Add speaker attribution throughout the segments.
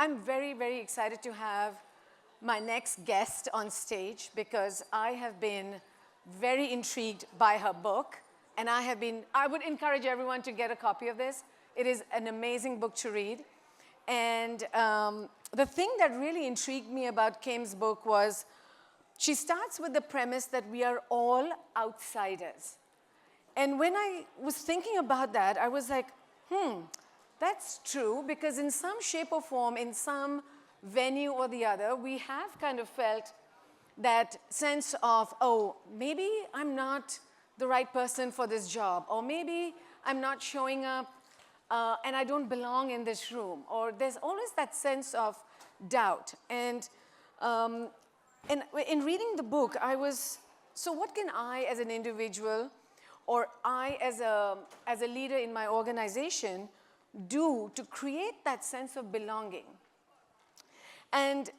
Speaker 1: I'm very, very excited to have my next guest on stage because I have been very intrigued by her book. And I would encourage everyone to get a copy of this. It is an amazing book to read. And the thing that really intrigued me about Kim's book was she starts with the premise that we are all outsiders. And when I was thinking about that, I was like, that's true, because in some shape or form, in some venue or the other, we have kind of felt that sense of, oh, maybe I'm not the right person for this job, or maybe I'm not showing up and I don't belong in this room, or there's always that sense of doubt. And in reading the book, I was, so what can I as an individual or I as a leader in my organization do to create that sense of belonging? And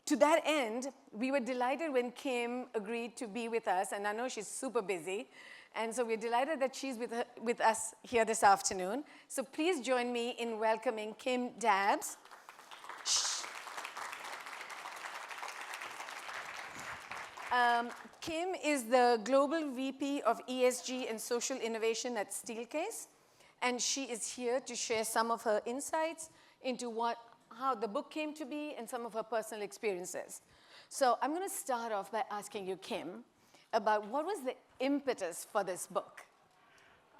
Speaker 1: to that end, we were delighted when Kim agreed to be with us, and I know she's super busy, and so we're delighted that she's with us here this afternoon. So please join me in welcoming Kim Dabbs. Kim is the Global VP of ESG and Social Innovation at Steelcase, and she is here to share some of her insights into how the book came to be and some of her personal experiences. So I'm going to start off by asking you, Kim, about what was the impetus for this book?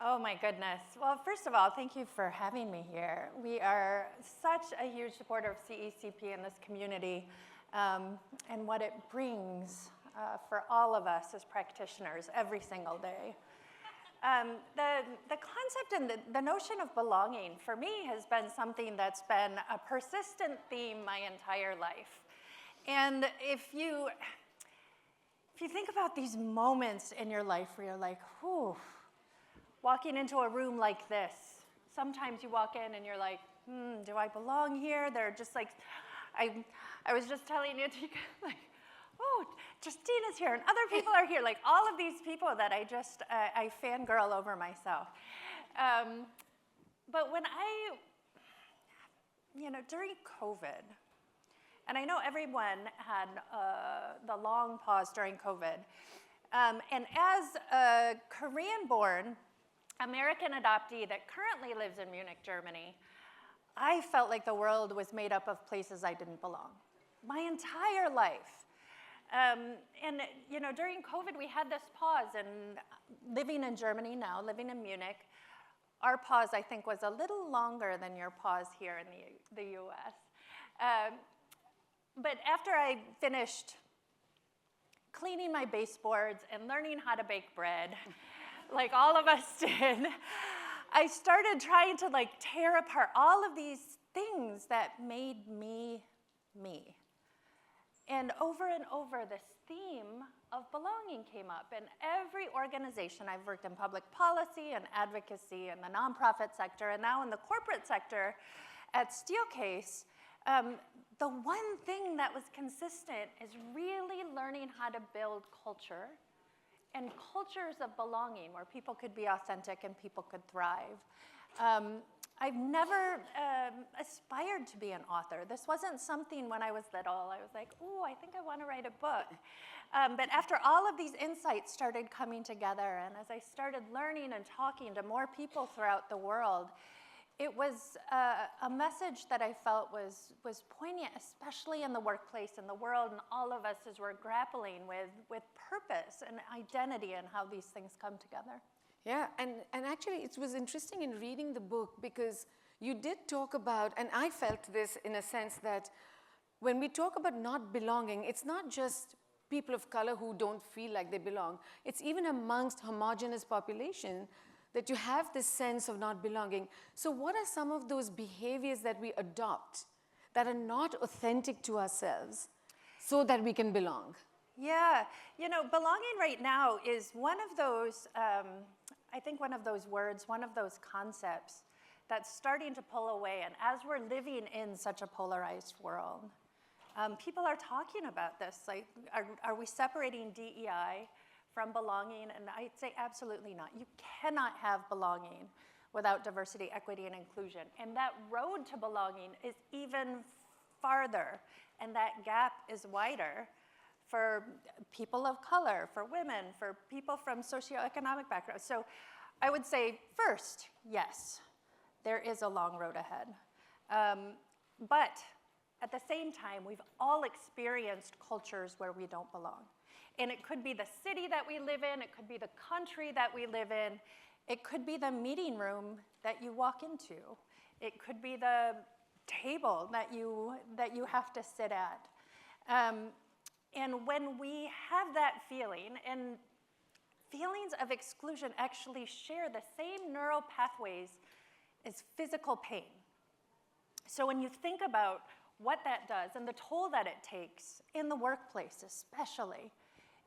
Speaker 2: Oh my goodness. Well, first of all, thank you for having me here. We are such a huge supporter of CECP in this community and what it brings for all of us as practitioners every single day. The concept and the notion of belonging for me has been something that's been a persistent theme my entire life. And if you think about these moments in your life where you're like, whew, walking into a room like this, sometimes you walk in and you're like, do I belong here? They're just like, I was just telling Nandika, like, oh, Justina's here, and other people are here, like all of these people that I fangirl over myself. But when during COVID, and I know everyone had the long pause during COVID, and as a Korean-born American adoptee that currently lives in Munich, Germany, I felt like the world was made up of places I didn't belong. My entire life. During COVID, we had this pause, and living in Germany now, living in Munich, our pause, I think, was a little longer than your pause here in the US. But after I finished cleaning my baseboards and learning how to bake bread, like all of us did, I started trying to tear apart all of these things that made me me. And over, this theme of belonging came up. In every organization, I've worked in public policy and advocacy in the nonprofit sector, and now in the corporate sector at Steelcase, the one thing that was consistent is really learning how to build culture, and cultures of belonging where people could be authentic and people could thrive. I've never aspired to be an author. This wasn't something when I was little. I was like, ooh, I think I want to write a book. But after all of these insights started coming together, and as I started learning and talking to more people throughout the world, it was a message that I felt was poignant, especially in the workplace, in the world, and all of us as we're grappling with purpose and identity and how these things come together.
Speaker 1: Yeah, and actually it was interesting in reading the book because you did talk about, and I felt this in a sense that when we talk about not belonging, it's not just people of color who don't feel like they belong. It's even amongst homogeneous population that you have this sense of not belonging. So what are some of those behaviors that we adopt that are not authentic to ourselves so that we can belong?
Speaker 2: Yeah, belonging right now is one of those, I think one of those words, one of those concepts that's starting to pull away. And as we're living in such a polarized world, people are talking about this. Like, are we separating DEI from belonging? And I'd say absolutely not. You cannot have belonging without diversity, equity, and inclusion. And that road to belonging is even farther, and that gap is wider for people of color, for women, for people from socioeconomic backgrounds. So I would say first, yes, there is a long road ahead. But at the same time, we've all experienced cultures where we don't belong. And it could be the city that we live in, it could be the country that we live in, it could be the meeting room that you walk into, it could be the table that you have to sit at. And when we have that feeling, and feelings of exclusion actually share the same neural pathways as physical pain. So when you think about what that does and the toll that it takes in the workplace especially,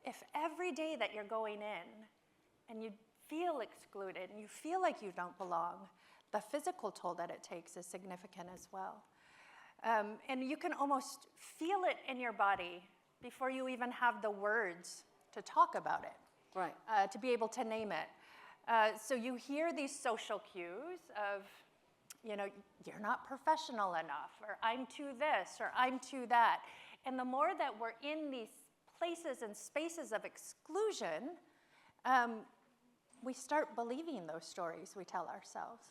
Speaker 2: if every day that you're going in and you feel excluded and you feel like you don't belong, the physical toll that it takes is significant as well. And you can almost feel it in your body before you even have the words to talk about it,
Speaker 1: Right.
Speaker 2: to be able to name it. So you hear these social cues of, you know, you're not professional enough, or I'm too this, or I'm too that. And the more that we're in these places and spaces of exclusion, we start believing those stories we tell ourselves.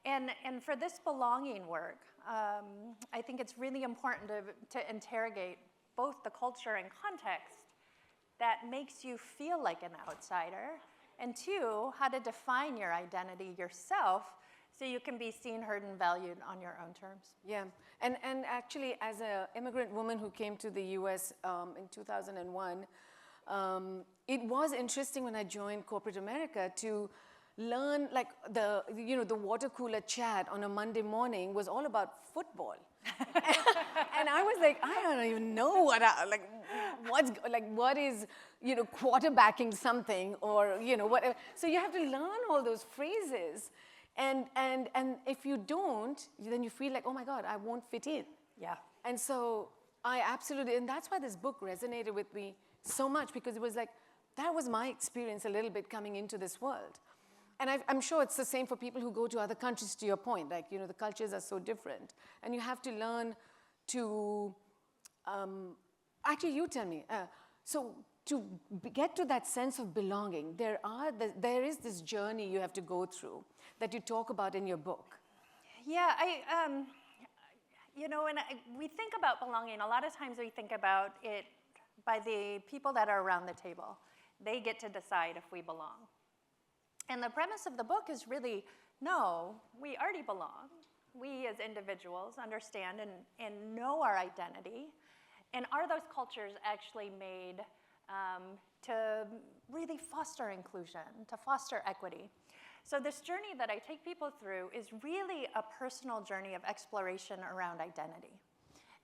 Speaker 2: And for this belonging work, I think it's really important to interrogate both the culture and context that makes you feel like an outsider, and two, how to define your identity yourself so you can be seen, heard, and valued on your own terms.
Speaker 1: Yeah, and actually, as an immigrant woman who came to the U.S. In 2001, it was interesting when I joined corporate America to learn, like the water cooler chat on a Monday morning was all about football, and I was like, I don't even know what is quarterbacking something, or whatever. So you have to learn all those phrases. And if you don't, then you feel like, oh my God, I won't fit in.
Speaker 2: Yeah.
Speaker 1: And so I absolutely, and that's why this book resonated with me so much, because it was like, that was my experience a little bit coming into this world. And I'm sure it's the same for people who go to other countries, to your point, like, the cultures are so different. And you have to learn to, actually you tell me, so to get to that sense of belonging, there is this journey you have to go through that you talk about in your book.
Speaker 2: Yeah, when we think about belonging, a lot of times we think about it by the people that are around the table. They get to decide if we belong. And the premise of the book is really, no, we already belong. We as individuals understand and know our identity. And are those cultures actually made to really foster inclusion, to foster equity? So this journey that I take people through is really a personal journey of exploration around identity.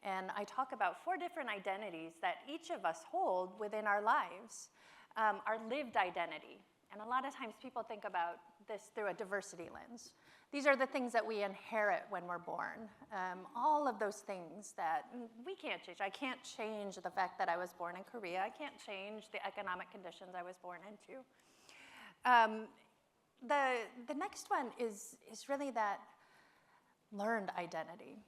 Speaker 2: And I talk about 4 different identities that each of us hold within our lives. Our lived identity. And a lot of times people think about this through a diversity lens. These are the things that we inherit when we're born. All of those things that we can't change. I can't change the fact that I was born in Korea. I can't change the economic conditions I was born into. The next one is really that learned identity.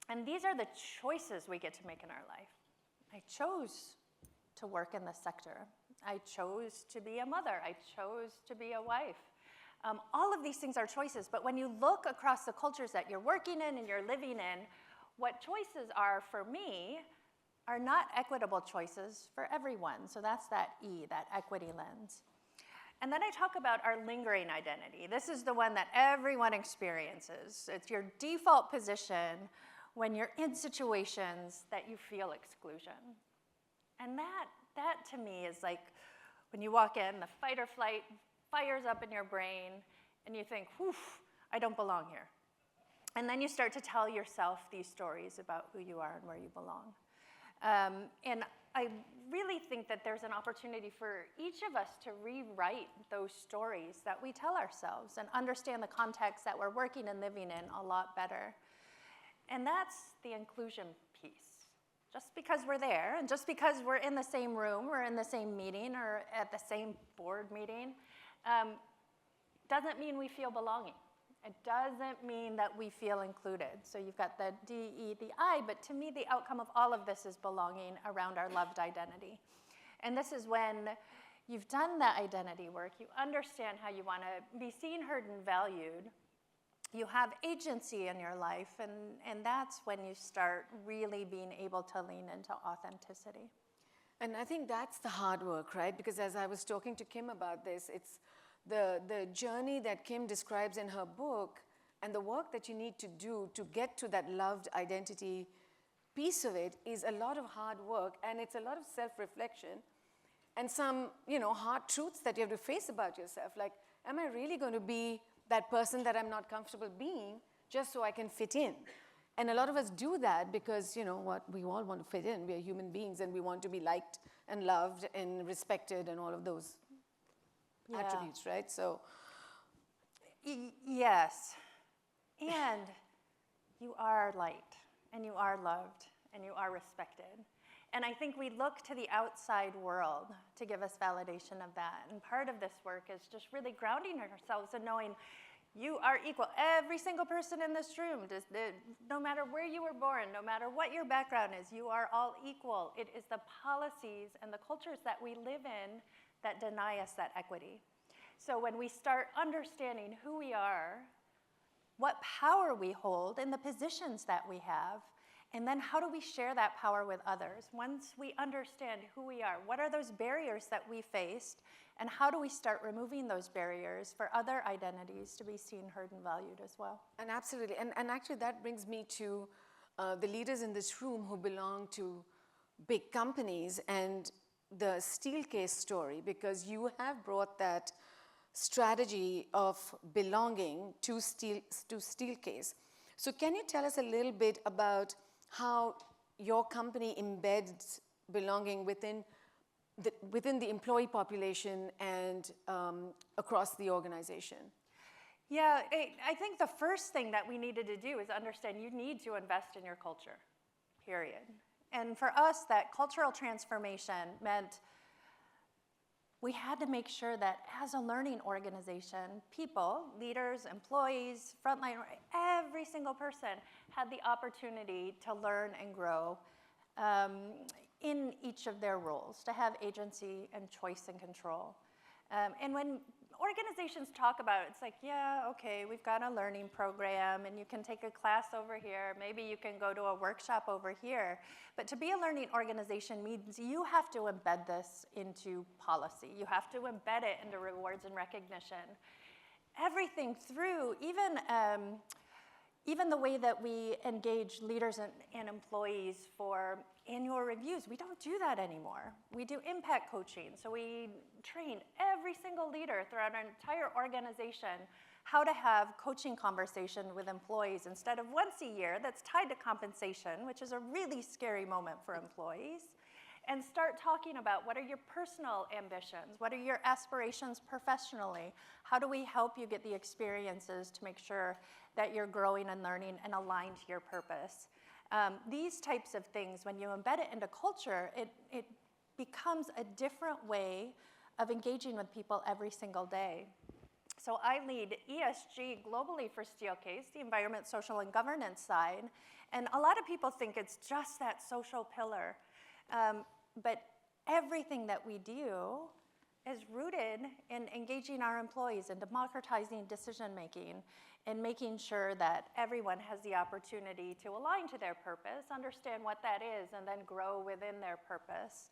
Speaker 2: And these are the choices we get to make in our life. I chose to work in this sector. I chose to be a mother. I chose to be a wife. All of these things are choices, but when you look across the cultures that you're working in and you're living in, what choices are for me are not equitable choices for everyone. So that's that E, that equity lens. And then I talk about our lingering identity. This is the one that everyone experiences. It's your default position when you're in situations that you feel exclusion. And that to me is like when you walk in, the fight or flight fires up in your brain, and you think, whew, I don't belong here. And then you start to tell yourself these stories about who you are and where you belong. And I really think that there's an opportunity for each of us to rewrite those stories that we tell ourselves and understand the context that we're working and living in a lot better. And that's the inclusion piece. Just because we're there, and just because we're in the same room, or in the same meeting, or at the same board meeting, doesn't mean we feel belonging. It doesn't mean that we feel included. So you've got the D, E, the I, but to me, the outcome of all of this is belonging around our loved identity. And this is when you've done that identity work, you understand how you want to be seen, heard, and valued. You have agency in your life, and that's when you start really being able to lean into authenticity.
Speaker 1: And I think that's the hard work, right? Because as I was talking to Kim about this, it's the journey that Kim describes in her book and the work that you need to do to get to that loved identity piece of it is a lot of hard work, and it's a lot of self-reflection and some, hard truths that you have to face about yourself. Like, am I really going to be that person that I'm not comfortable being just so I can fit in? And a lot of us do that because, we all want to fit in. We are human beings, and we want to be liked and loved and respected and all of those attributes, right? So,
Speaker 2: yes. And you are liked, and you are loved, and you are respected. And I think we look to the outside world to give us validation of that. And part of this work is just really grounding ourselves and knowing you are equal. Every single person in this room, no matter where you were born, no matter what your background is, you are all equal. It is the policies and the cultures that we live in that deny us that equity. So when we start understanding who we are, what power we hold, and the positions that we have, and then how do we share that power with others? Once we understand who we are, what are those barriers that we faced, and how do we start removing those barriers for other identities to be seen, heard, and valued as well?
Speaker 1: And absolutely. And actually that brings me to the leaders in this room who belong to big companies and the Steelcase story, because you have brought that strategy of belonging to Steelcase. So can you tell us a little bit about how your company embeds belonging within the employee population and across the organization?
Speaker 2: Yeah, I think the first thing that we needed to do is understand you need to invest in your culture, period. And for us, that cultural transformation meant we had to make sure that as a learning organization, people, leaders, employees, frontline, every single person had the opportunity to learn and grow in each of their roles, to have agency and choice and control. And when organizations talk about it, it's like, yeah, okay, we've got a learning program, and you can take a class over here. Maybe you can go to a workshop over here. But to be a learning organization means you have to embed this into policy. You have to embed it into rewards and recognition. Everything through, even the way that we engage leaders and employees for annual reviews, we don't do that anymore. We do impact coaching. So we train every single leader throughout our entire organization how to have coaching conversation with employees instead of once a year that's tied to compensation, which is a really scary moment for employees, and start talking about what are your personal ambitions, what are your aspirations professionally, how do we help you get the experiences to make sure that you're growing and learning and aligned to your purpose. These types of things, when you embed it into culture, it becomes a different way of engaging with people every single day. So I lead ESG globally for Steelcase, the environment, social, and governance side. And a lot of people think it's just that social pillar. But everything that we do is rooted in engaging our employees and democratizing decision-making and making sure that everyone has the opportunity to align to their purpose, understand what that is, and then grow within their purpose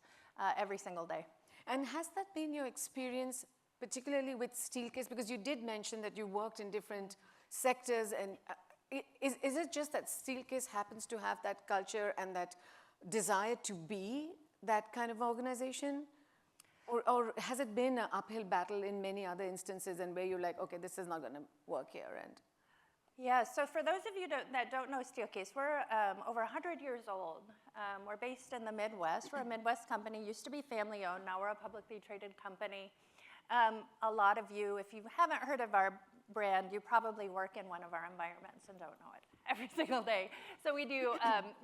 Speaker 2: every single day.
Speaker 1: And has that been your experience, particularly with Steelcase? Because you did mention that you worked in different sectors, and is it just that Steelcase happens to have that culture and that desire to be that kind of organization? Or has it been an uphill battle in many other instances, and where you're like, okay, this is not going to work here? And
Speaker 2: yeah, so for those of you that don't know Steelcase, we're over 100 years old. We're based in the Midwest. We're a Midwest company, used to be family owned, now we're a publicly traded company. A lot of you, if you haven't heard of our brand, you probably work in one of our environments and don't know it every single day. So we do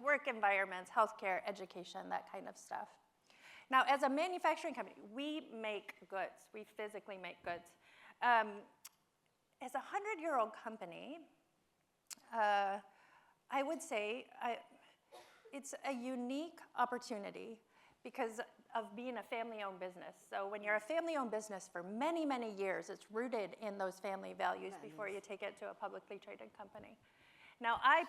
Speaker 2: work environments, healthcare, education, that kind of stuff. Now, as a manufacturing company, we make goods. We physically make goods. as a 100-year-old company, I would say it's a unique opportunity because of being a family-owned business. So when you're a family-owned business for many, many years, it's rooted in those family values before you take it to a publicly traded company. Now, I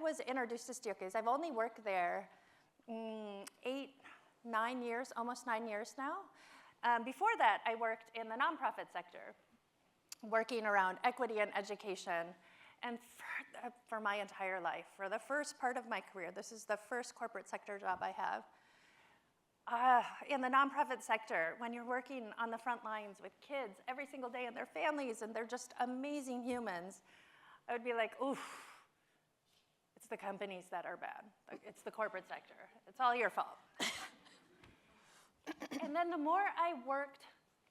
Speaker 2: was introduced to Steelcase. I've only worked there 9 years, almost 9 years now. Before that, I worked in the nonprofit sector, working around equity and education. And for my entire life, for the first part of my career, this is the first corporate sector job I have. In the nonprofit sector, when you're working on the front lines with kids every single day and their families, and they're just amazing humans, I would be like, oof, it's the companies that are bad. It's the corporate sector. It's all your fault. And then the more I worked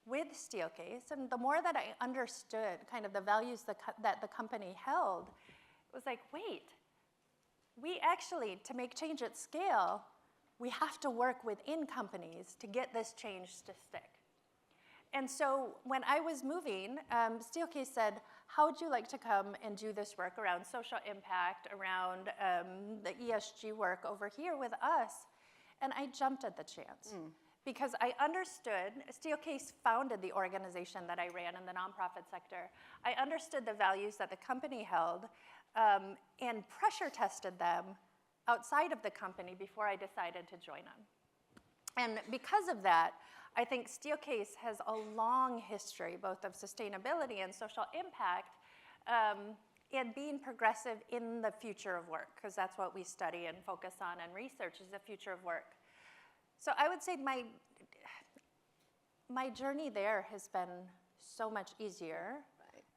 Speaker 2: with Steelcase, and the more that I understood kind of the values that the company held, it was like, wait, we actually, to make change at scale, we have to work within companies to get this change to stick. And so when I was moving, Steelcase said, how would you like to come and do this work around social impact, around the ESG work over here with us? And I jumped at the chance. Because I understood, Steelcase founded the organization that I ran in the nonprofit sector. I understood the values that the company held and pressure tested them outside of the company before I decided to join them. And because of that, I think Steelcase has a long history, both of sustainability and social impact, and being progressive in the future of work, because that's what we study and focus on and research is the future of work. So I would say my journey there has been so much easier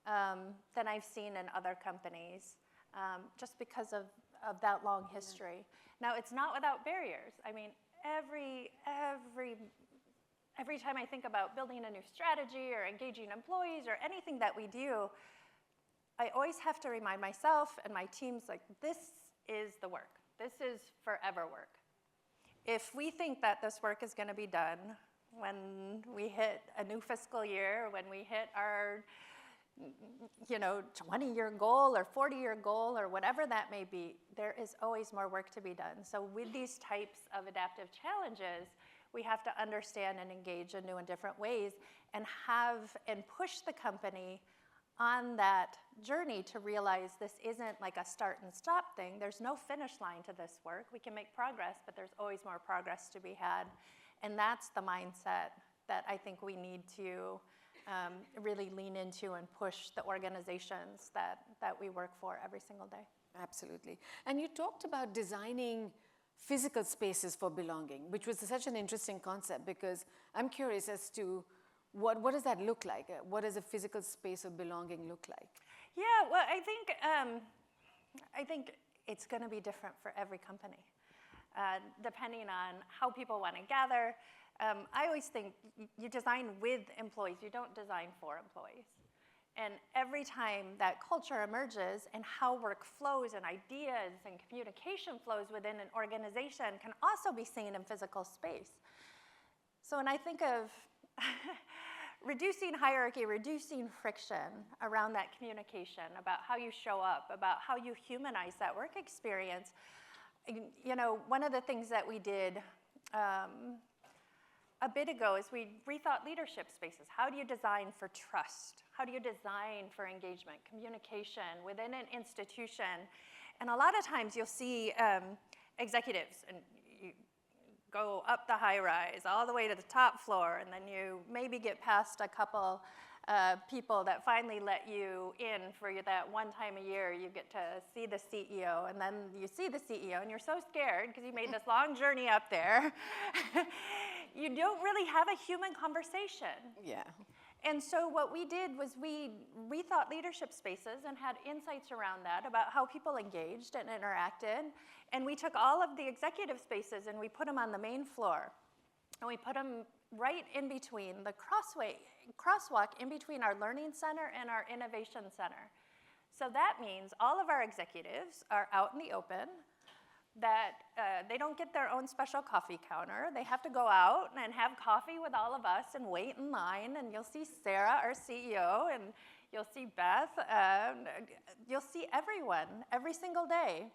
Speaker 2: than I've seen in other companies, just because of that long history. Now, it's not without barriers. I mean, every time I think about building a new strategy or engaging employees or anything that we do, I always have to remind myself and my teams, like, this is the work. This is forever work. If we think that this work is going to be done when we hit a new fiscal year, when we hit our 20-year goal or 40-year goal or whatever that may be, there is always more work to be done. So with these types of adaptive challenges, we have to understand and engage in new and different ways and push the company on that journey to realize this isn't like a start and stop thing. There's no finish line to this work. We can make progress, but there's always more progress to be had. And that's the mindset that I think we need to really lean into and push the organizations that we work for every single day.
Speaker 1: Absolutely. And you talked about designing physical spaces for belonging, which was such an interesting concept, because I'm curious as to what does that look like? What does a physical space of belonging look like?
Speaker 2: Yeah, well, I think it's going to be different for every company, depending on how people want to gather. I always think you design with employees. You don't design for employees. And every time that culture emerges and how work flows and ideas and communication flows within an organization can also be seen in physical space. So when I think of reducing hierarchy, reducing friction around that communication, about how you show up, about how you humanize that work experience, one of the things that we did a bit ago is we rethought leadership spaces. How do you design for trust? How do you design for engagement, communication within an institution? And a lot of times you'll see executives, and you go up the high rise all the way to the top floor, and then you maybe get past a couple people that finally let you in for that one time a year. You get to see the CEO, and then you see the CEO, and you're so scared because you made this long journey up there. You don't really have a human conversation.
Speaker 1: Yeah.
Speaker 2: And so what we did was we rethought leadership spaces and had insights around that about how people engaged and interacted. And we took all of the executive spaces and we put them on the main floor. And we put them right in between the crosswalk in between our learning center and our innovation center. So that means all of our executives are out in the open, that they don't get their own special coffee counter. They have to go out and have coffee with all of us and wait in line, and you'll see Sarah, our CEO, and you'll see Beth, you'll see everyone every single day.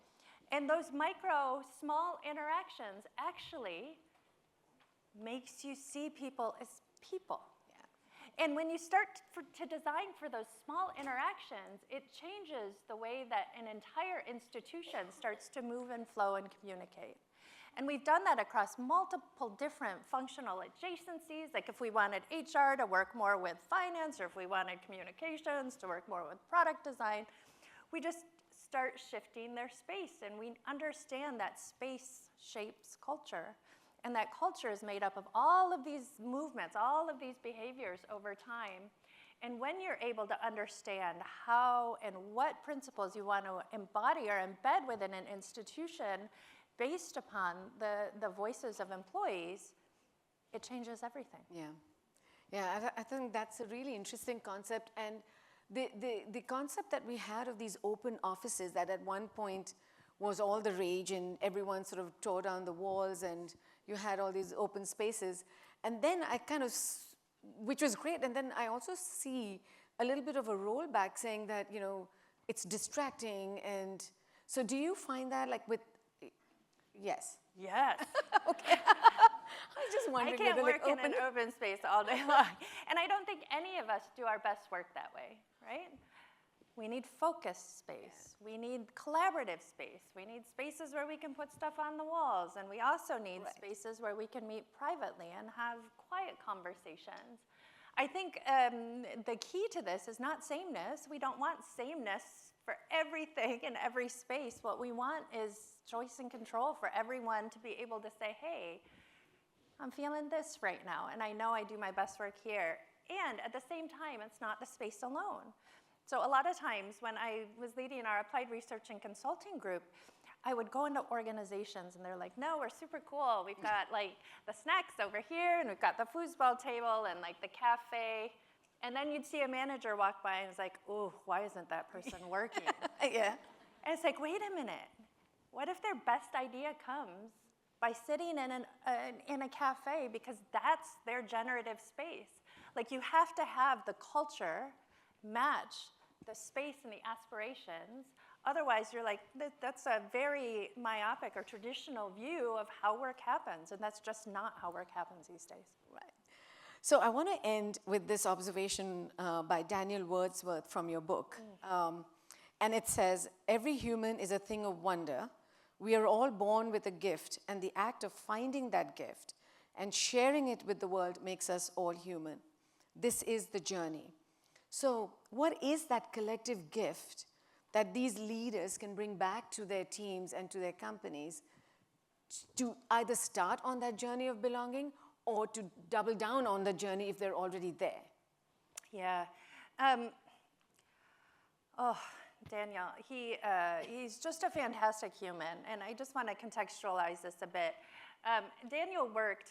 Speaker 2: And those micro, small interactions actually makes you see people as people. Yeah. And when you start to design for those small interactions, it changes the way that an entire institution starts to move and flow and communicate. And we've done that across multiple different functional adjacencies, like if we wanted HR to work more with finance, or if we wanted communications to work more with product design, we just start shifting their space, and we understand that space shapes culture, and that culture is made up of all of these movements, all of these behaviors over time. And when you're able to understand how and what principles you want to embody or embed within an institution based upon the voices of employees, it changes everything.
Speaker 1: Yeah. Yeah, I think that's a really interesting concept. And the concept that we had of these open offices that at one point was all the rage, and everyone sort of tore down the walls, and you had all these open spaces. And then I kind of, which was great, and then I also see a little bit of a rollback saying that, you know, it's distracting. And so do you find that, like, with, yes?
Speaker 2: Yes.
Speaker 1: Okay. I was just wondering.
Speaker 2: I can't work in an open space all day long. And I don't think any of us do our best work that way, right? We need focused space. We need collaborative space. We need spaces where we can put stuff on the walls. And we also need spaces where we can meet privately and have quiet conversations. I think the key to this is not sameness. We don't want sameness for everything in every space. What we want is choice and control for everyone to be able to say, hey, I'm feeling this right now, and I know I do my best work here. And at the same time, it's not the space alone. So a lot of times when I was leading our applied research and consulting group, I would go into organizations and they're like, no, we're super cool. We've got like the snacks over here, and we've got the foosball table and like the cafe. And then you'd see a manager walk by and it's like, ooh, why isn't that person working?
Speaker 1: Yeah.
Speaker 2: And it's like, wait a minute. What if their best idea comes by sitting in a cafe, because that's their generative space? Like, you have to have the culture match the space and the aspirations. Otherwise, you're like, that's a very myopic or traditional view of how work happens, and that's just not how work happens these days.
Speaker 1: Right. So I want to end with this observation by Daniel Wordsworth from your book. And it says, every human is a thing of wonder. We are all born with a gift, and the act of finding that gift and sharing it with the world makes us all human. This is the journey. So what is that collective gift that these leaders can bring back to their teams and to their companies to either start on that journey of belonging or to double down on the journey if they're already there?
Speaker 2: Yeah. Daniel, he's just a fantastic human, and I just want to contextualize this a bit. Daniel worked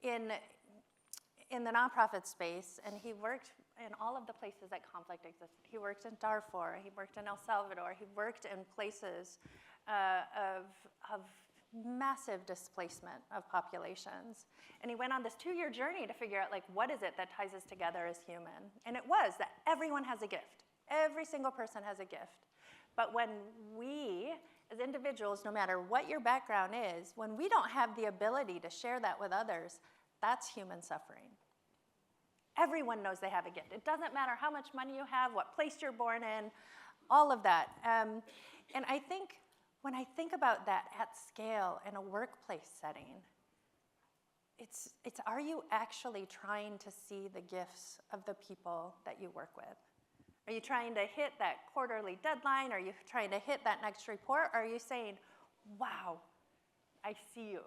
Speaker 2: in the nonprofit space, and he worked in all of the places that conflict existed. He worked in Darfur, he worked in El Salvador, he worked in places of massive displacement of populations. And he went on this 2-year journey to figure out, like, what is it that ties us together as human? And it was that everyone has a gift. Every single person has a gift. But when we, as individuals, no matter what your background is, when we don't have the ability to share that with others, that's human suffering. Everyone knows they have a gift. It doesn't matter how much money you have, what place you're born in, all of that. And I think when I think about that at scale in a workplace setting, it's are you actually trying to see the gifts of the people that you work with? Are you trying to hit that quarterly deadline? Are you trying to hit that next report? Or are you saying, wow, I see you.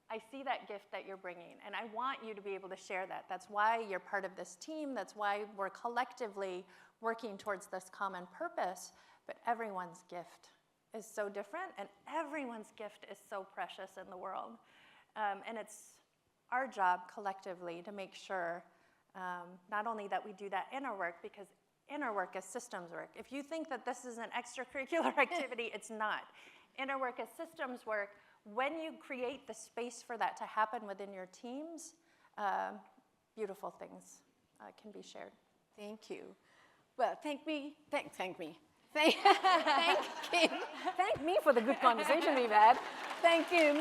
Speaker 2: I see that gift that you're bringing, and I want you to be able to share that. That's why you're part of this team. That's why we're collectively working towards this common purpose. But everyone's gift is so different, and everyone's gift is so precious in the world. And it's our job collectively to make sure not only that we do that inner work, because inner work is systems work. If you think that this is an extracurricular activity, it's not. Inner work is systems work. When you create the space for that to happen within your teams, beautiful things can be shared.
Speaker 1: Thank you. Well, thank me. Thank Kim. Thank me for the good conversation we've had. Thank Kim.